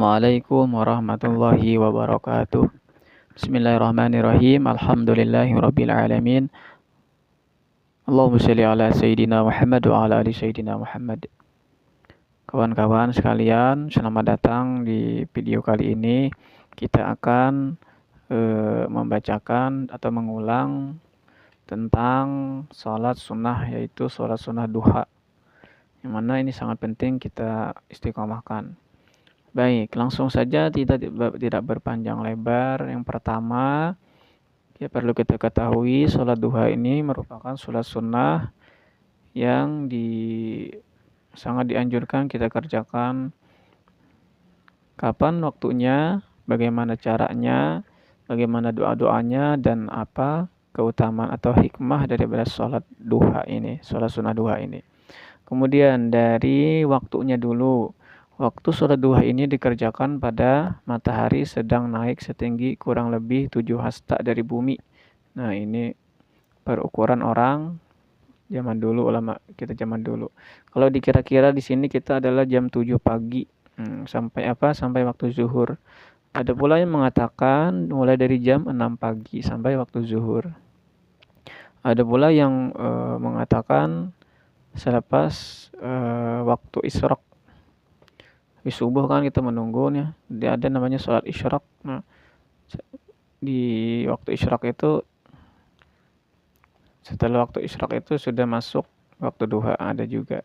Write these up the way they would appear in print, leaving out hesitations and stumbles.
Assalamualaikum warahmatullahi wabarakatuh. Bismillahirrahmanirrahim. Alhamdulillahirabbil alamin. Allahumma shalli ala sayyidina Muhammad wa ala ali sayyidina Muhammad. Kawan-kawan sekalian, selamat datang di video kali ini. Kita akan membacakan atau mengulang tentang sholat sunnah, yaitu sholat sunnah duha, yang mana ini sangat penting kita istiqomahkan. Baik, langsung saja tidak berpanjang lebar. Yang pertama, perlu kita ketahui sholat duha ini merupakan sholat sunnah yang sangat dianjurkan kita kerjakan. Kapan waktunya, bagaimana caranya, bagaimana doa-doanya, dan apa keutamaan atau hikmah daripada sholat duha ini, sholat sunnah duha ini. Kemudian dari waktunya dulu. Waktu sholat duha ini dikerjakan pada matahari sedang naik setinggi kurang lebih 7 hasta dari bumi. Nah, ini perukuran orang zaman dulu, ulama kita zaman dulu. Kalau dikira-kira di sini kita adalah jam 7 pagi sampai waktu zuhur. Ada pula yang mengatakan mulai dari jam 6 pagi sampai waktu zuhur. Ada pula yang mengatakan selepas waktu isyraq. Di subuh kan kita menunggunya, dia ada namanya sholat isyraq. Nah, di waktu isyraq itu, setelah waktu isyraq itu sudah masuk waktu duha, ada juga.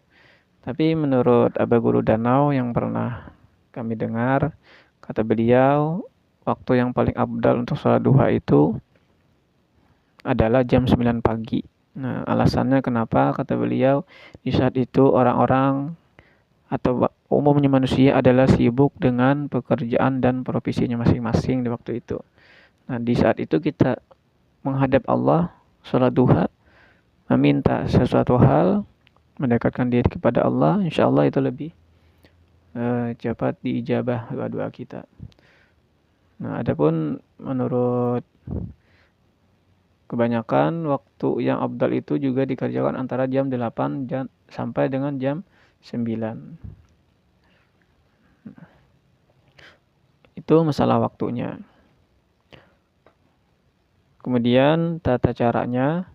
Tapi menurut Aba Guru Danau yang pernah kami dengar, kata beliau waktu yang paling afdal untuk sholat duha itu adalah jam 9 pagi. Nah, alasannya kenapa? Kata beliau, di saat itu orang-orang atau umumnya manusia adalah sibuk dengan pekerjaan dan profesinya masing-masing di waktu itu. Nah, di saat itu kita menghadap Allah, sholat duha, meminta sesuatu hal, mendekatkan diri kepada Allah, insya Allah itu lebih cepat diijabah doa-doa kita. Nah, adapun menurut kebanyakan waktu yang afdal itu juga dikerjakan antara jam 8 sampai dengan jam 9. Itu masalah waktunya. Kemudian tata caranya,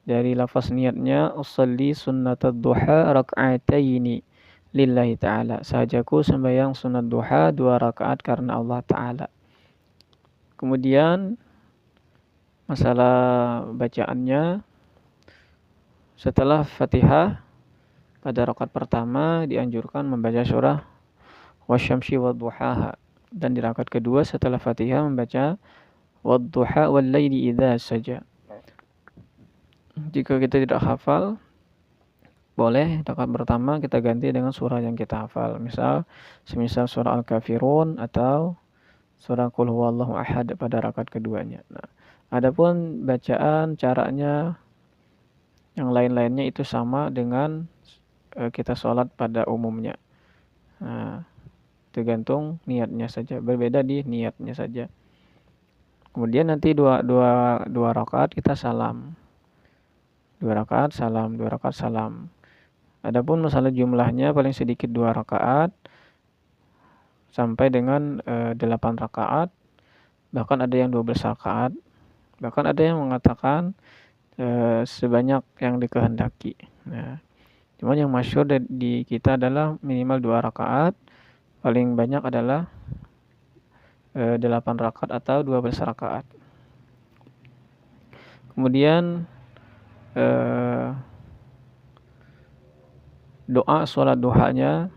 dari lafaz niatnya, usolli sunnatad duha rak'ataini lillahi ta'ala. Sahajaku sembahyang sunat duha 2 rakaat karena Allah Ta'ala. Kemudian masalah bacaannya, setelah Fatihah pada rakaat pertama dianjurkan membaca surah wasyamsi wadduhaha, dan di rakaat kedua setelah Fatihah membaca wadduha wallaili idza saja. Jika kita tidak hafal, boleh rakaat pertama kita ganti dengan surah yang kita hafal. Semisal surah Al-Kafirun atau surah Qul huwallahu ahad pada rakaat keduanya. Nah, adapun bacaan caranya yang lain-lainnya itu sama dengan kita sholat pada umumnya. Nah, tergantung niatnya saja, berbeda di niatnya saja. Kemudian nanti dua rakaat kita salam. 2 rakaat salam, 2 rakaat salam. Adapun masalah jumlahnya paling sedikit 2 rakaat sampai dengan 8 rakaat. Bahkan ada yang 12 rakaat. Bahkan ada yang mengatakan sebanyak yang dikehendaki. Nah, cuman yang masyhur di kita adalah minimal 2 rakaat, paling banyak adalah 8 rakaat atau 12 rakaat. Kemudian doa sholat duhanya,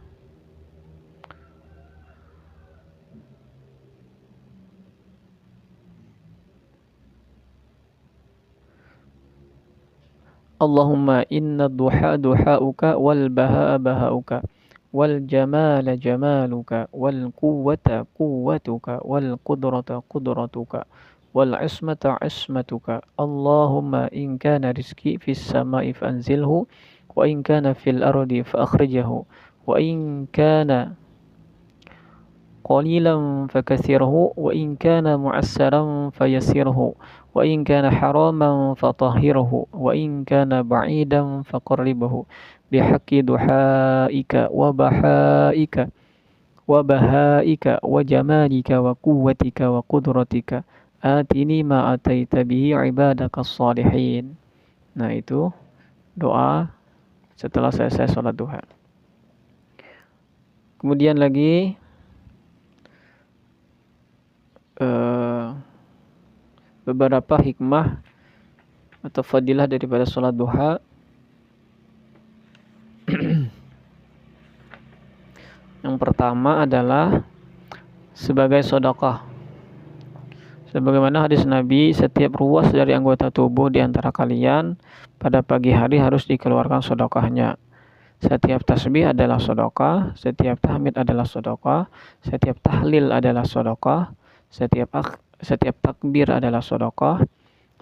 Allahumma inna duha duhauka wal baha'a bahauka wal jamala jamaluka wal quwwata quwwatuka wal qudrata qudratuka wal ismata ismatuka. Allahumma in kana rizqi fis sama'i fanzilhu wa in kana fil ardi fa akhrijhu wa in kana qalilan fakathirhu wa in kana mu'assaran fayassirhu wa in kana haraman fatahhirhu wa in kana ba'idan faqarribhu bihaqqi duhaika wa bahaika wa bahaika wa jamalika wa quwwatika wa qudratika atini ma ataita bihi ibadakas salihin. Nah, itu doa setelah selesai sholat duha. Kemudian lagi beberapa hikmah atau fadilah daripada sholat duha. Yang pertama adalah sebagai sedekah. Sebagaimana hadis Nabi, setiap ruas dari anggota tubuh di antara kalian pada pagi hari harus dikeluarkan sedekahnya. Setiap tasbih adalah sedekah, setiap tahmid adalah sedekah, setiap tahlil adalah sedekah, setiap takbir adalah sedekah,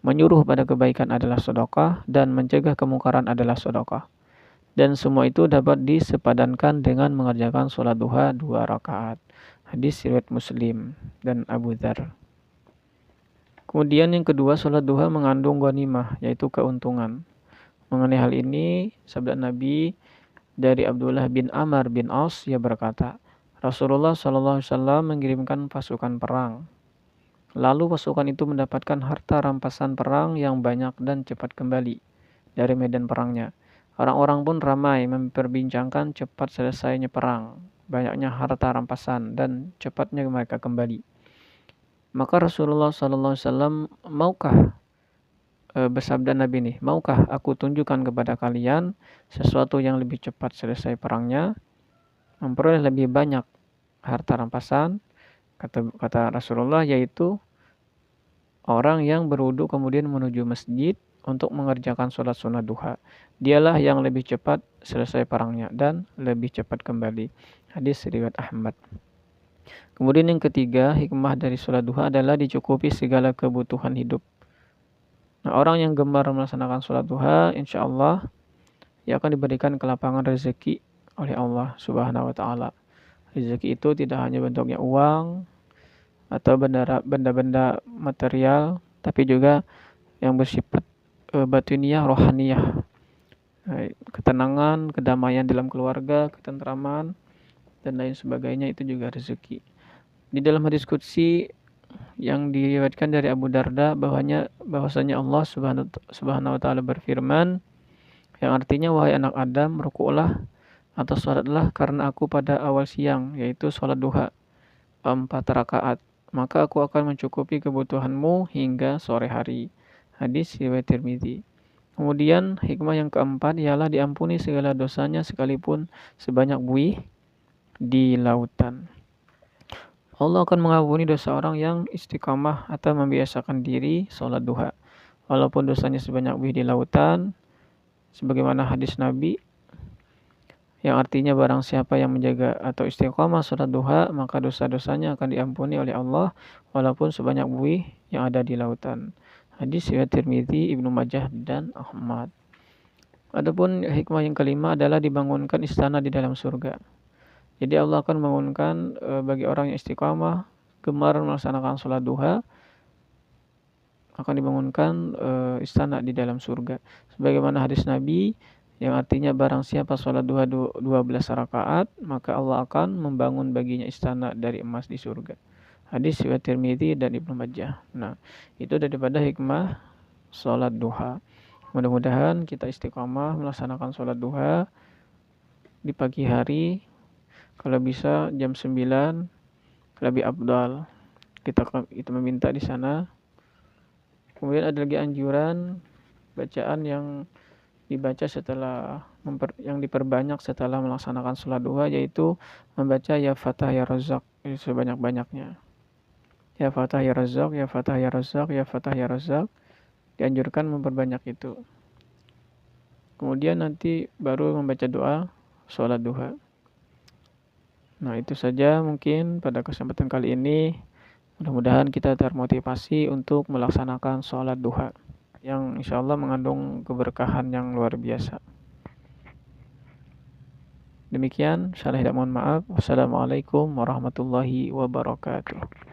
menyuruh pada kebaikan adalah sedekah, dan mencegah kemungkaran adalah sedekah. Dan semua itu dapat disepadankan dengan mengerjakan sholat duha 2 rakaat. Hadis riwayat Muslim dan Abu Dzar. Kemudian yang kedua, sholat duha mengandung ghanimah, yaitu keuntungan. Mengenai hal ini, sabda Nabi dari Abdullah bin Amr bin As, ia berkata, Rasulullah SAW mengirimkan pasukan perang. Lalu pasukan itu mendapatkan harta rampasan perang yang banyak dan cepat kembali dari medan perangnya. Orang-orang pun ramai memperbincangkan cepat selesainya perang, banyaknya harta rampasan, dan cepatnya mereka kembali. Maka Rasulullah SAW bersabda Nabi nih, maukah aku tunjukkan kepada kalian sesuatu yang lebih cepat selesai perangnya, memperoleh lebih banyak harta rampasan? Kata Rasulullah, yaitu orang yang berwudu kemudian menuju masjid untuk mengerjakan sholat sunnah duha. Dialah yang lebih cepat selesai perangnya dan lebih cepat kembali. Hadis riwayat Ahmad. Kemudian yang ketiga, hikmah dari sholat duha adalah dicukupi segala kebutuhan hidup. Nah, orang yang gemar melaksanakan sholat duha, insya Allah ia akan diberikan kelapangan rezeki oleh Allah Subhanahu wa Ta'ala. Rezeki itu tidak hanya bentuknya uang atau benda-benda material, tapi juga yang bersifat batiniyah, rohaniyah, ketenangan, kedamaian dalam keluarga, ketentraman, dan lain sebagainya, itu juga rezeki. Di dalam hadis qudsi yang diriwayatkan dari Abu Darda bahwasanya Allah Subhanahu wa Ta'ala berfirman, yang artinya, wahai anak Adam, rukuklah atau salatlah karena aku pada awal siang, yaitu salat duha 4 rakaat, maka aku akan mencukupi kebutuhanmu hingga sore hari. Hadis riwayat Tirmidzi. Kemudian hikmah yang keempat ialah diampuni segala dosanya sekalipun sebanyak buih di lautan. Allah akan mengampuni dosa orang yang istiqamah atau membiasakan diri sholat duha, walaupun dosanya sebanyak buih di lautan, sebagaimana hadis Nabi yang artinya barang siapa yang menjaga atau istiqamah sholat duha, maka dosa-dosanya akan diampuni oleh Allah walaupun sebanyak buih yang ada di lautan. Hadis riwayat Tirmidzi, Ibnu Majah, dan Ahmad. Adapun hikmah yang kelima adalah dibangunkan istana di dalam surga. Jadi Allah akan membangunkan bagi orang yang istiqamah, gemar melaksanakan sholat duha, akan dibangunkan istana di dalam surga. Sebagaimana hadis Nabi yang artinya barang siapa sholat duha 12 rakaat, maka Allah akan membangun baginya istana dari emas di surga. Hadis riwayat Tirmidzi dan Ibnu Majah. Nah, itu daripada hikmah sholat duha. Mudah-mudahan kita istiqamah melaksanakan sholat duha di pagi hari. Kalau bisa jam 9 lebih afdal. Kita meminta di sana. Kemudian ada lagi anjuran bacaan yang dibaca yang diperbanyak setelah melaksanakan sholat duha, yaitu membaca ya Fatah ya Razzaq sebanyak-banyaknya. Ya Fatah ya Razzaq, ya Fatah ya Razzaq, ya Fatah ya Razzaq. Dianjurkan memperbanyak itu. Kemudian nanti baru membaca doa sholat duha. Nah, itu saja mungkin pada kesempatan kali ini. Mudah-mudahan kita termotivasi untuk melaksanakan sholat duha yang insya Allah mengandung keberkahan yang luar biasa. Demikian, salah tidak mohon maaf. Wassalamualaikum warahmatullahi wabarakatuh.